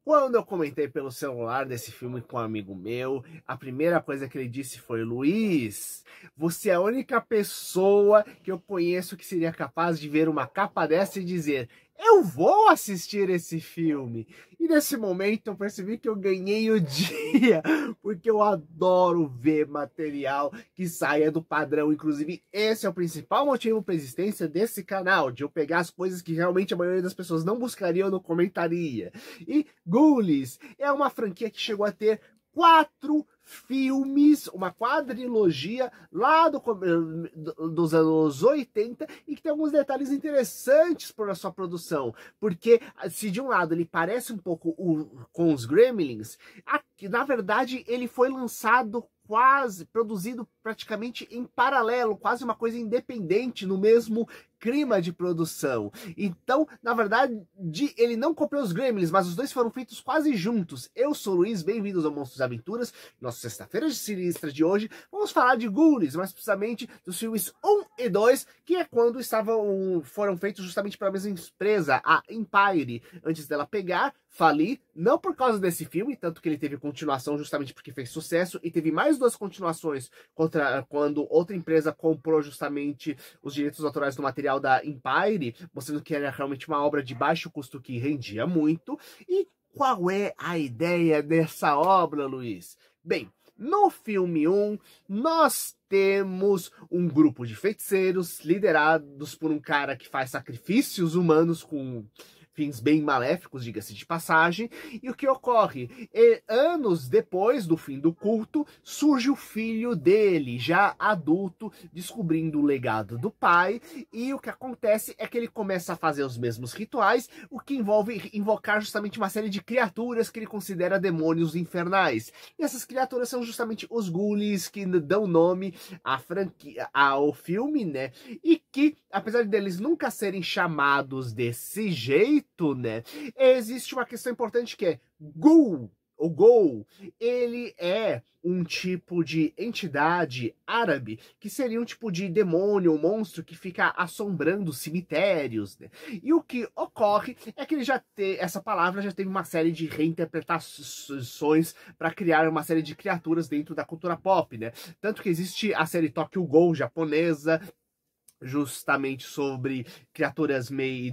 Quando eu comentei pelo celular desse filme com um amigo meu, a primeira coisa que ele disse foi: Luiz, você é a única pessoa que eu conheço que seria capaz de ver uma capa dessa e dizer: eu vou assistir esse filme. E nesse momento eu percebi que eu ganhei o dia, porque eu adoro ver material que saia do padrão. Inclusive, esse é o principal motivo para a existência desse canal, de eu pegar as coisas que realmente a maioria das pessoas não buscaria ou não comentaria. E Ghoulies é uma franquia que chegou a ter 4 filmes, uma quadrilogia lá dos anos 80 e que tem alguns detalhes interessantes para a sua produção, porque se de um lado ele parece um pouco com os Gremlins, aqui, na verdade ele foi lançado produzido praticamente em paralelo, quase uma coisa independente, no mesmo clima de produção. Então, na verdade, ele não copiou os Gremlins, mas os dois foram feitos quase juntos. Eu sou o Luiz, bem-vindos ao Monstros e Aventuras. Nossa sexta-feira de sinistra de hoje, vamos falar de Ghoulies, mais precisamente dos filmes 1 e 2, que é quando foram feitos justamente pela mesma empresa, a Empire, antes dela pegar, falir, não por causa desse filme, tanto que ele teve continuação justamente porque fez sucesso, e teve mais 2 continuações quando outra empresa comprou justamente os direitos autorais do material da Empire, mostrando que era realmente uma obra de baixo custo que rendia muito. E qual é a ideia dessa obra, Luiz? Bem, no filme 1, nós temos um grupo de feiticeiros liderados por um cara que faz sacrifícios humanos com fins bem maléficos, diga-se de passagem. E o que ocorre? Anos depois do fim do culto, surge o filho dele, já adulto, descobrindo o legado do pai, e o que acontece é que ele começa a fazer os mesmos rituais, o que envolve invocar justamente uma série de criaturas que ele considera demônios infernais. E essas criaturas são justamente os Ghoulies, que dão nome à franquia, ao filme, né? E que, apesar deles nunca serem chamados desse jeito, né, existe uma questão importante que é Ghoul. O Ghoul, ele é um tipo de entidade árabe que seria um tipo de demônio ou monstro que fica assombrando cemitérios, né? E o que ocorre é que essa palavra já teve uma série de reinterpretações para criar uma série de criaturas dentro da cultura pop, né? Tanto que existe a série Tokyo Ghoul japonesa, justamente sobre criaturas meio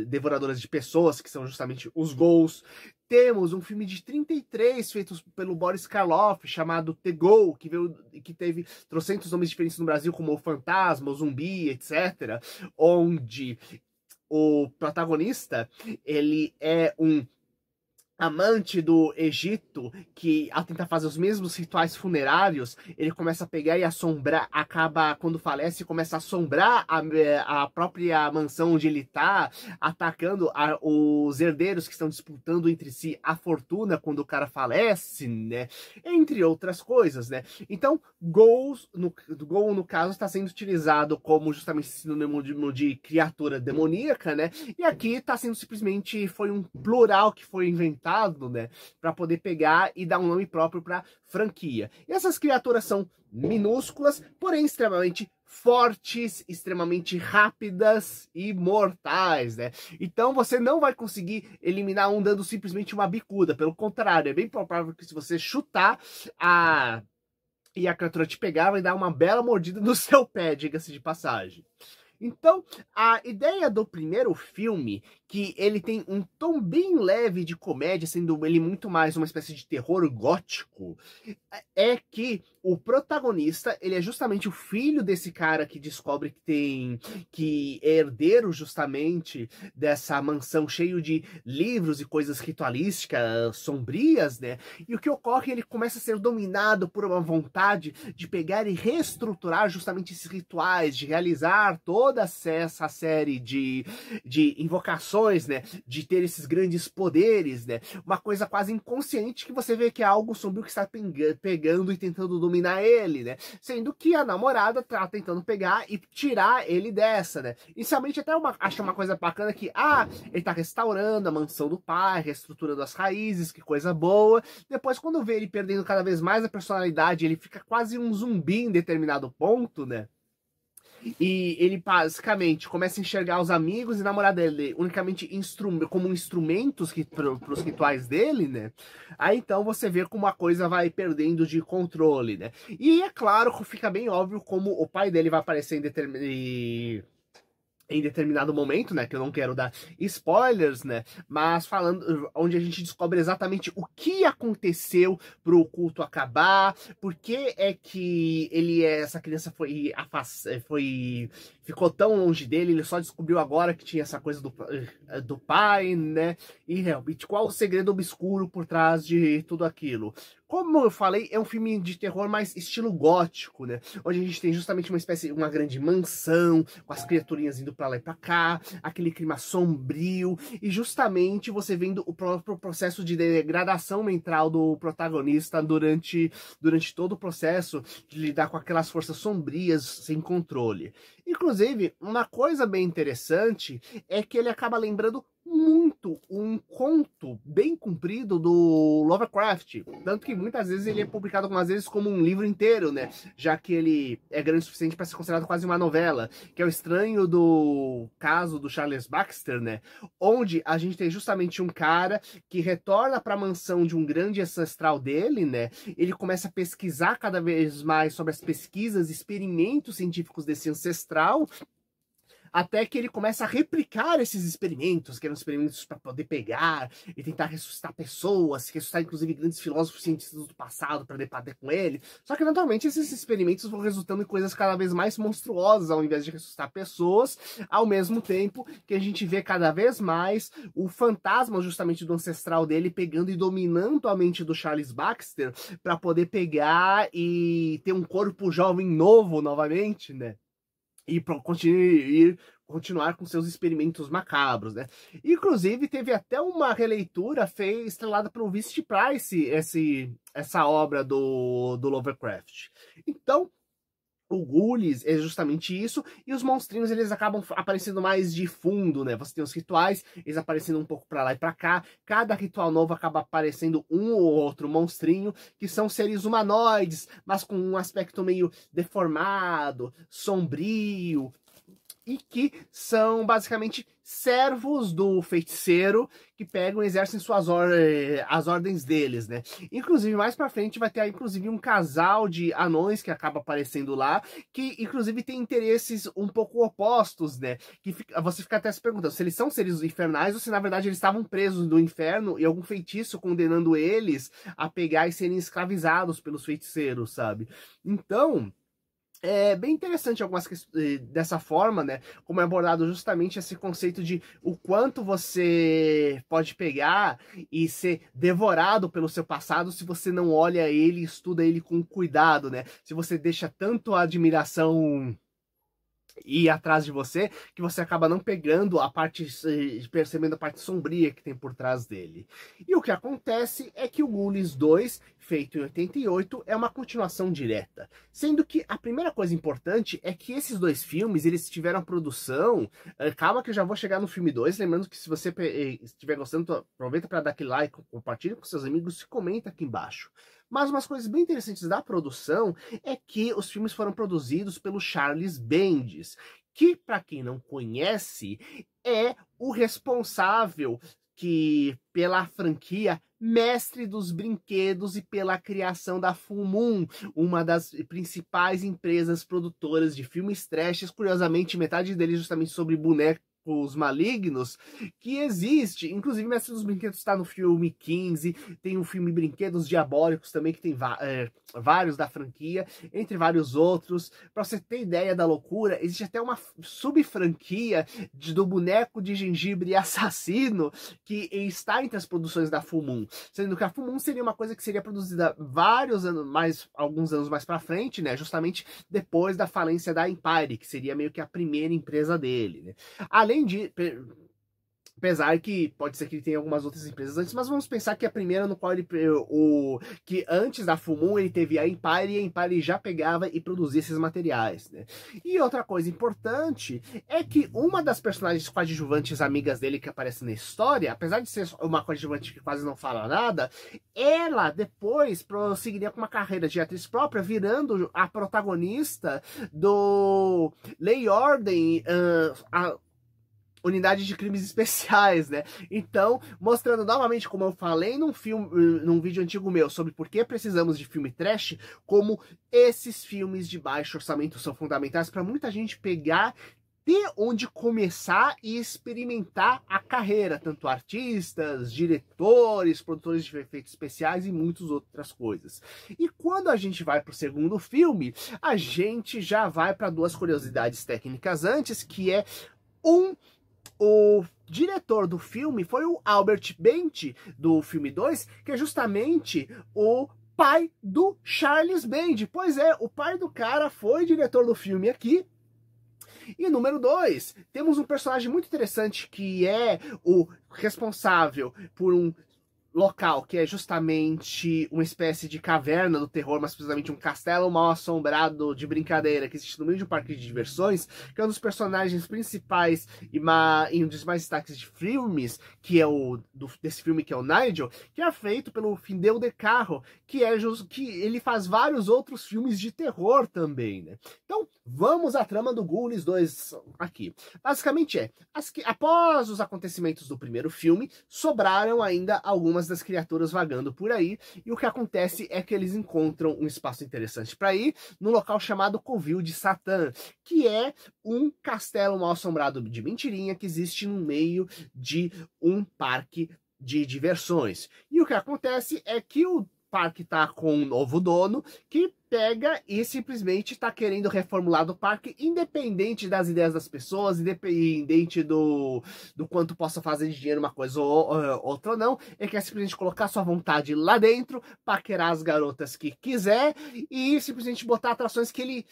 devoradoras de pessoas, que são justamente os Ghouls. Temos um filme de 33 feito pelo Boris Karloff, chamado The Ghoul, que teve trocentos nomes diferentes no Brasil, como o Fantasma, o Zumbi, etc. Onde o protagonista, ele é um amante do Egito, que ao tentar fazer os mesmos rituais funerários, ele começa a pegar e assombrar, acaba, quando falece, começa a assombrar a própria mansão onde ele tá, atacando os herdeiros que estão disputando entre si a fortuna quando o cara falece, né? Entre outras coisas, né? Então, Ghoul, no caso, está sendo utilizado como justamente sinônimo de criatura demoníaca, né? E aqui está sendo simplesmente, foi um plural que foi inventado, né, para poder pegar e dar um nome próprio para franquia. E essas criaturas são minúsculas, porém extremamente fortes, extremamente rápidas e mortais, né? Então você não vai conseguir eliminar um dando simplesmente uma bicuda, pelo contrário, é bem provável que se você chutar e a criatura te pegar, vai dar uma bela mordida no seu pé, diga-se de passagem. Então, a ideia do primeiro filme, que ele tem um tom bem leve de comédia, sendo ele muito mais uma espécie de terror gótico, é que o protagonista, ele é justamente o filho desse cara que descobre que é herdeiro justamente dessa mansão cheio de livros e coisas ritualísticas sombrias, né? E o que ocorre, ele começa a ser dominado por uma vontade de pegar e reestruturar justamente esses rituais, de realizar toda essa série de invocações, né? De ter esses grandes poderes, né? Uma coisa quase inconsciente que você vê que é algo sombrio que está pegando e tentando dominar ele, né? Sendo que a namorada tá tentando pegar e tirar ele dessa, né? Inicialmente até acha uma coisa bacana que, ele tá restaurando a mansão do pai, reestruturando as raízes, que coisa boa. Depois, quando vê ele perdendo cada vez mais a personalidade, ele fica quase um zumbi em determinado ponto, né? E ele basicamente começa a enxergar os amigos e namorada dele unicamente como instrumentos para os rituais dele, né? Aí então você vê como a coisa vai perdendo de controle, né? E é claro, fica bem óbvio como o pai dele vai aparecer em determinado momento, né, que eu não quero dar spoilers, né, mas falando, onde a gente descobre exatamente o que aconteceu pro culto acabar, por que é que essa criança ficou tão longe dele, ele só descobriu agora que tinha essa coisa do pai, né, e realmente qual o segredo obscuro por trás de tudo aquilo. Como eu falei, é um filme de terror mais estilo gótico, né? Onde a gente tem justamente uma grande mansão, com as criaturinhas indo pra lá e pra cá, aquele clima sombrio, e justamente você vendo o próprio processo de degradação mental do protagonista durante todo o processo de lidar com aquelas forças sombrias sem controle. Inclusive, uma coisa bem interessante é que ele acaba lembrando muito um conto bem comprido do Lovecraft, tanto que muitas vezes ele é publicado algumas vezes como um livro inteiro, né, já que ele é grande o suficiente para ser considerado quase uma novela, que é o estranho do caso do Charles Baxter, né, onde a gente tem justamente um cara que retorna para a mansão de um grande ancestral dele, né, ele começa a pesquisar cada vez mais sobre as pesquisas, experimentos científicos desse ancestral, até que ele começa a replicar esses experimentos, que eram experimentos para poder pegar e tentar ressuscitar pessoas, ressuscitar inclusive grandes filósofos cientistas do passado para debater com ele. Só que naturalmente esses experimentos vão resultando em coisas cada vez mais monstruosas ao invés de ressuscitar pessoas, ao mesmo tempo que a gente vê cada vez mais o fantasma justamente do ancestral dele pegando e dominando a mente do Charles Baxter para poder pegar e ter um corpo jovem novo novamente, né? E continuar com seus experimentos macabros, né? Inclusive, teve até uma releitura estrelada pelo Vincent Price, essa obra do Lovecraft. Então, o Ghoulies é justamente isso, e os monstrinhos eles acabam aparecendo mais de fundo, né? Você tem os rituais, eles aparecendo um pouco pra lá e pra cá, cada ritual novo acaba aparecendo um ou outro monstrinho, que são seres humanoides, mas com um aspecto meio deformado, sombrio, e que são basicamente servos do feiticeiro que pegam e exercem as ordens deles, né? Inclusive, mais pra frente vai ter inclusive um casal de anões que acaba aparecendo lá, que inclusive tem interesses um pouco opostos, né? Você fica até se perguntando se eles são seres infernais ou se na verdade eles estavam presos no inferno e algum feitiço condenando eles a pegar e serem escravizados pelos feiticeiros, sabe? Então, é bem interessante algumas questões dessa forma, né? Como é abordado justamente esse conceito de o quanto você pode pegar e ser devorado pelo seu passado se você não olha ele e estuda ele com cuidado, né? Se você deixa tanto a admiração ir atrás de você, que você acaba não pegando a parte, percebendo a parte sombria que tem por trás dele. E o que acontece é que o Ghoulies 2, feito em 88, é uma continuação direta. Sendo que a primeira coisa importante é que esses dois filmes, eles tiveram produção, calma que eu já vou chegar no filme 2, lembrando que se você estiver gostando, aproveita para dar aquele like, compartilha com seus amigos e comenta aqui embaixo. Mas umas coisas bem interessantes da produção é que os filmes foram produzidos pelo Charles Bendis, que, para quem não conhece, é o responsável pela franquia Mestre dos Brinquedos e pela criação da Full Moon, uma das principais empresas produtoras de filmes trashes, curiosamente metade deles justamente sobre bonecos malignos que existe. Inclusive, Mestre dos Brinquedos está no filme 15, tem o filme Brinquedos Diabólicos também, que tem vários da franquia, entre vários outros. Para você ter ideia da loucura, existe até uma sub-franquia do boneco de gengibre assassino que está entre as produções da Full Moon, sendo que a Full Moon seria uma coisa que seria produzida alguns anos mais para frente, né? Justamente depois da falência da Empire, que seria meio que a primeira empresa dele, né? Apesar que pode ser que ele tenha algumas outras empresas antes, mas vamos pensar que a primeira no qual ele, que antes da Full Moon ele teve a Empire, e a Empire já pegava e produzia esses materiais, né? E outra coisa importante é que uma das personagens coadjuvantes amigas dele que aparece na história, apesar de ser uma coadjuvante que quase não fala nada, ela depois prosseguiria com uma carreira de atriz própria, virando a protagonista do Lei e Ordem, Unidade de Crimes Especiais, né? Então, mostrando novamente, como eu falei num vídeo antigo meu, sobre por que precisamos de filme trash, como esses filmes de baixo orçamento são fundamentais para muita gente pegar, ter onde começar e experimentar a carreira, tanto artistas, diretores, produtores de efeitos especiais e muitas outras coisas. E quando a gente vai para o segundo filme, a gente já vai para duas curiosidades técnicas antes, que é o diretor do filme foi o Albert Benty, do filme 2, que é justamente o pai do Charles Band. Pois é, o pai do cara foi diretor do filme aqui. E número 2, temos um personagem muito interessante que é o responsável por um local que é justamente uma espécie de caverna do terror, mas precisamente um castelo mal assombrado de brincadeira que existe no meio de um parque de diversões, que é um dos personagens principais e um dos mais destaques de filmes, que é desse filme, que é o Nigel, que é feito pelo Fidel de Caro, que ele faz vários outros filmes de terror também, né? Então, vamos à trama do Ghoulies 2 aqui. Basicamente após os acontecimentos do primeiro filme, sobraram ainda algumas das criaturas vagando por aí, e o que acontece é que eles encontram um espaço interessante para ir, num local chamado Covil de Satã, que é um castelo mal assombrado de mentirinha que existe no meio de um parque de diversões. E o que acontece é que o parque tá com um novo dono que pega e simplesmente está querendo reformular o parque, independente das ideias das pessoas, independente do quanto possa fazer de dinheiro uma coisa ou outra ou não. Ele quer simplesmente colocar sua vontade lá dentro, paquerar as garotas que quiser e simplesmente botar atrações que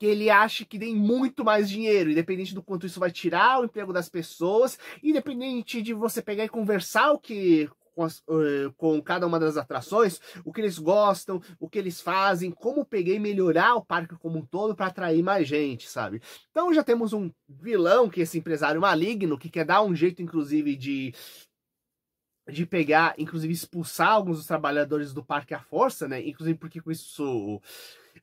ele acha que tem muito mais dinheiro, independente do quanto isso vai tirar o emprego das pessoas, independente de você pegar e conversar com cada uma das atrações, o que eles gostam, o que eles fazem, como peguei melhorar o parque como um todo para atrair mais gente, sabe? Então já temos um vilão, que é esse empresário maligno, que quer dar um jeito, inclusive, de pegar, inclusive expulsar alguns dos trabalhadores do parque à força, né? Inclusive porque com isso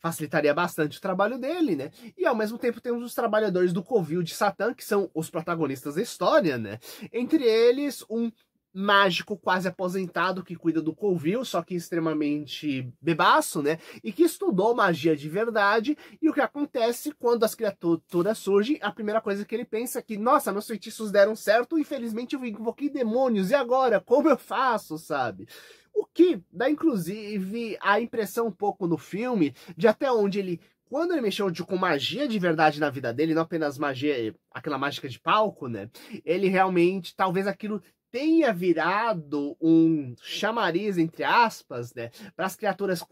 facilitaria bastante o trabalho dele, né? E ao mesmo tempo temos os trabalhadores do Covil de Satã, que são os protagonistas da história, né? Entre eles, um mágico quase aposentado que cuida do Covil, só que extremamente bebaço, né? E que estudou magia de verdade. E o que acontece quando as criaturas surgem, a primeira coisa que ele pensa é que, nossa, meus feitiços deram certo, infelizmente eu invoquei demônios, e agora? Como eu faço, sabe? O que dá, inclusive, a impressão um pouco no filme de até onde ele, quando ele mexeu com magia de verdade na vida dele, não apenas magia, aquela mágica de palco, né? Ele realmente, talvez aquilo tenha virado um chamariz, entre aspas, né, para as criaturas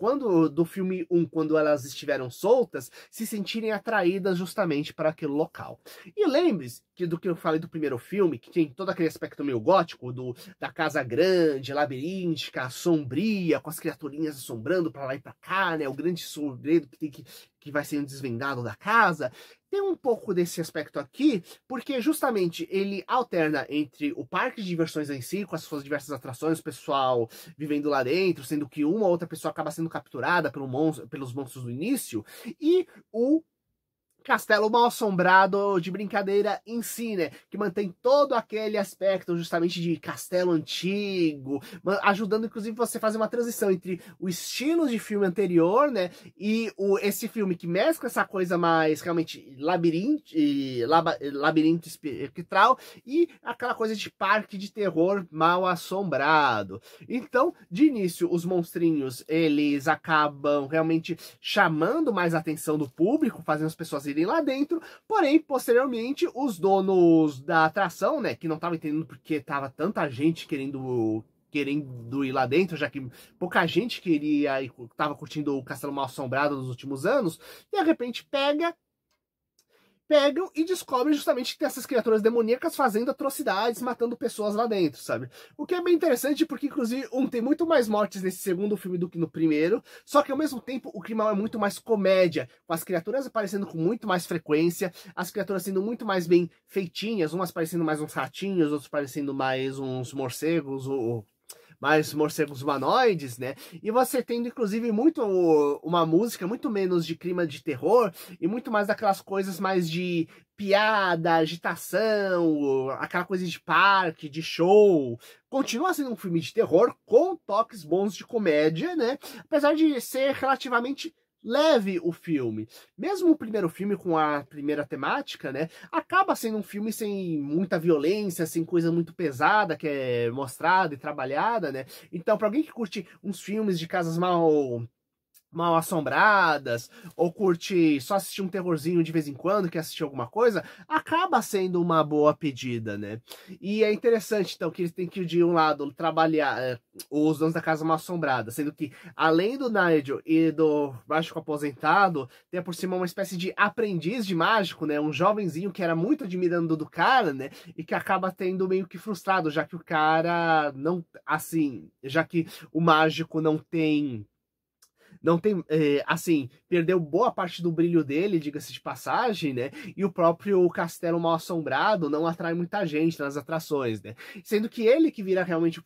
do filme 1, quando elas estiveram soltas, se sentirem atraídas justamente para aquele local. E lembre-se do que eu falei do primeiro filme, que tem todo aquele aspecto meio gótico, da casa grande, labiríntica, sombria, com as criaturinhas assombrando para lá e para cá, né, o grande segredo que vai sendo desvendado da casa. Tem um pouco desse aspecto aqui, porque justamente ele alterna entre o parque de diversões em si, com as suas diversas atrações, o pessoal vivendo lá dentro, sendo que uma ou outra pessoa acaba sendo capturada pelos monstros do início, e o castelo mal assombrado de brincadeira em si, né? Que mantém todo aquele aspecto justamente de castelo antigo, ajudando inclusive você a fazer uma transição entre o estilo de filme anterior, né? E esse filme que mescla essa coisa mais realmente labirinto espectral e aquela coisa de parque de terror mal assombrado. Então, de início, os monstrinhos, eles acabam realmente chamando mais a atenção do público, fazendo as pessoas irem lá dentro, porém, posteriormente, os donos da atração, né, que não estavam entendendo porque tava tanta gente querendo ir lá dentro, já que pouca gente queria e tava curtindo o Castelo Mal Assombrado nos últimos anos, de repente pega pegam e descobrem justamente que tem essas criaturas demoníacas fazendo atrocidades, matando pessoas lá dentro, sabe? O que é bem interessante porque, inclusive, tem muito mais mortes nesse segundo filme do que no primeiro, só que ao mesmo tempo o clima é muito mais comédia, com as criaturas aparecendo com muito mais frequência, as criaturas sendo muito mais bem feitinhas, umas parecendo mais uns ratinhos, outros parecendo mais uns morcegos, ou mais morcegos humanoides, né? E você tendo, inclusive, muito uma música, muito menos de clima de terror e muito mais daquelas coisas mais de piada, agitação, aquela coisa de parque, de show. Continua sendo um filme de terror com toques bons de comédia, né? Apesar de ser relativamente leve o filme. Mesmo o primeiro filme com a primeira temática, né, acaba sendo um filme sem muita violência, sem coisa muito pesada que é mostrada e trabalhada, né? Então, para alguém que curte uns filmes de casas mal assombradas, ou curte só assistir um terrorzinho de vez em quando, quer assistir alguma coisa, acaba sendo uma boa pedida, né? E é interessante, então, que eles têm que, de um lado, trabalhar os donos da casa mal assombrada, sendo que, além do Nigel e do mágico aposentado, tem por cima uma espécie de aprendiz de mágico, né? Um jovenzinho que era muito admirando do cara, né? E que acaba tendo meio que frustrado, já que o cara não, assim, já que o mágico não tem, assim, perdeu boa parte do brilho dele, diga-se de passagem, né? E o próprio Castelo Mal Assombrado não atrai muita gente nas atrações, né? Sendo que ele que vira realmente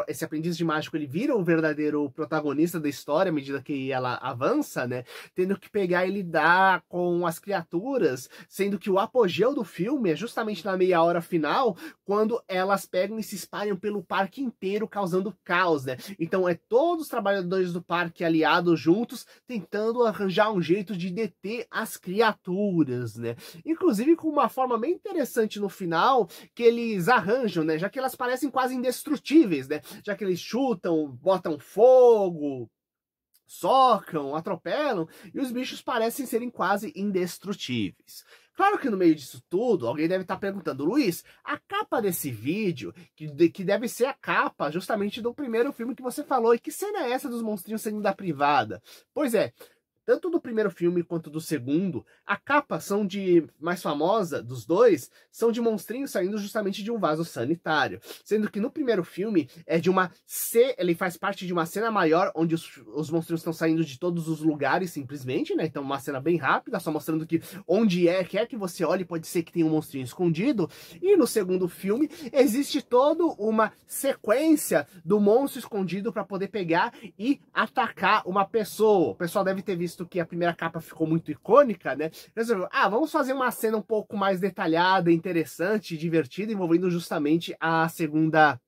esse aprendiz de mágico, ele vira o verdadeiro protagonista da história à medida que ela avança, né? Tendo que pegar e lidar com as criaturas, sendo que o apogeu do filme é justamente na meia hora final, quando elas pegam e se espalham pelo parque inteiro, causando caos, né? Então é todos os trabalhadores do parque aliados juntos, tentando arranjar um jeito de deter as criaturas, né? Inclusive com uma forma bem interessante no final, que eles arranjam, né? Já que elas parecem quase indestrutíveis, né? Já que eles chutam, botam fogo, socam, atropelam, e os bichos parecem serem quase indestrutíveis. Claro que no meio disso tudo, alguém deve estar perguntando, Luiz, a capa desse vídeo, que deve ser a capa justamente do primeiro filme que você falou, e que cena é essa dos monstrinhos saindo da privada? Pois é, tanto do primeiro filme quanto do segundo, a capa são mais famosa dos dois, são de monstrinhos saindo justamente de um vaso sanitário. Sendo que no primeiro filme é de ele faz parte de uma cena maior, onde os monstrinhos estão saindo de todos os lugares, simplesmente, né? Então uma cena bem rápida, só mostrando que onde quer que você olhe, pode ser que tenha um monstrinho escondido. E no segundo filme, existe toda uma sequência do monstro escondido para poder pegar e atacar uma pessoa. O pessoal deve ter visto que a primeira capa ficou muito icônica, né? Resolveu, vamos fazer uma cena um pouco mais detalhada, interessante, divertida, envolvendo justamente a segunda...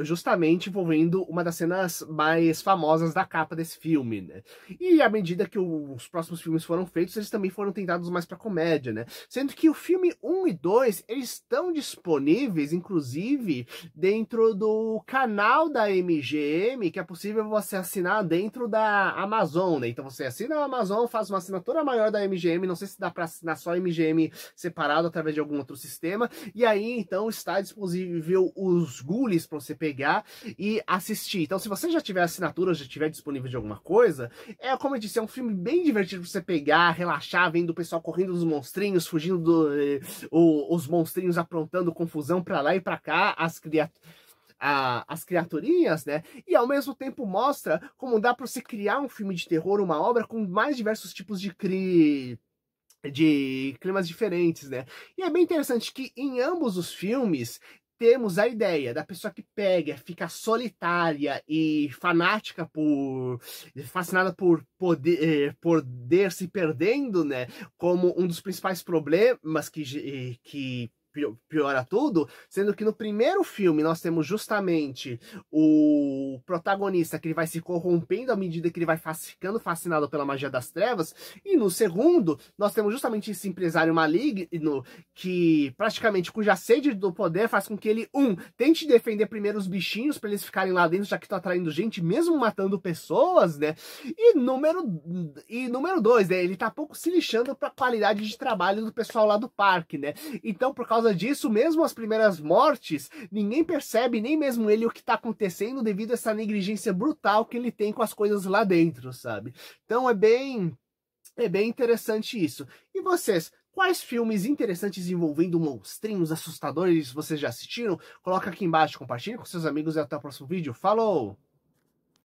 justamente envolvendo uma das cenas mais famosas da capa desse filme, né? E à medida que os próximos filmes foram feitos, eles também foram tentados mais para comédia, né? Sendo que o filme 1 e 2, eles estão disponíveis, inclusive, dentro do canal da MGM, que é possível você assinar dentro da Amazon, né? Então você assina a Amazon, faz uma assinatura maior da MGM, não sei se dá para assinar só a MGM separado através de algum outro sistema, e aí então está disponível os Ghoulies para você pegar e assistir. Então, se você já tiver assinatura, já tiver disponível de alguma coisa, como eu disse, é um filme bem divertido para você pegar, relaxar, vendo o pessoal correndo dos monstrinhos, fugindo os monstrinhos aprontando confusão para lá e para cá, as criaturinhas, né? E ao mesmo tempo mostra como dá para você criar um filme de terror, uma obra com mais diversos tipos de climas diferentes, né? E é bem interessante que em ambos os filmes temos a ideia da pessoa que pega, fica solitária e fascinada por poder se perdendo, né? Como um dos principais problemas que piora tudo, sendo que no primeiro filme nós temos justamente o protagonista que ele vai se corrompendo à medida que ele vai ficando fascinado pela magia das trevas, e no segundo nós temos justamente esse empresário maligno que praticamente cuja sede do poder faz com que ele, tente defender primeiro os bichinhos para eles ficarem lá dentro, já que estão atraindo gente, mesmo matando pessoas, né? E número 2, né? Ele tá pouco se lixando para a qualidade de trabalho do pessoal lá do parque, né? Então, por causa disso, mesmo as primeiras mortes, ninguém percebe, nem mesmo ele, o que tá acontecendo devido a essa negligência brutal que ele tem com as coisas lá dentro, sabe? Então é bem É bem interessante isso. E vocês, quais filmes interessantes envolvendo monstrinhos assustadores vocês já assistiram? Coloca aqui embaixo, compartilhe com seus amigos e até o próximo vídeo. Falou!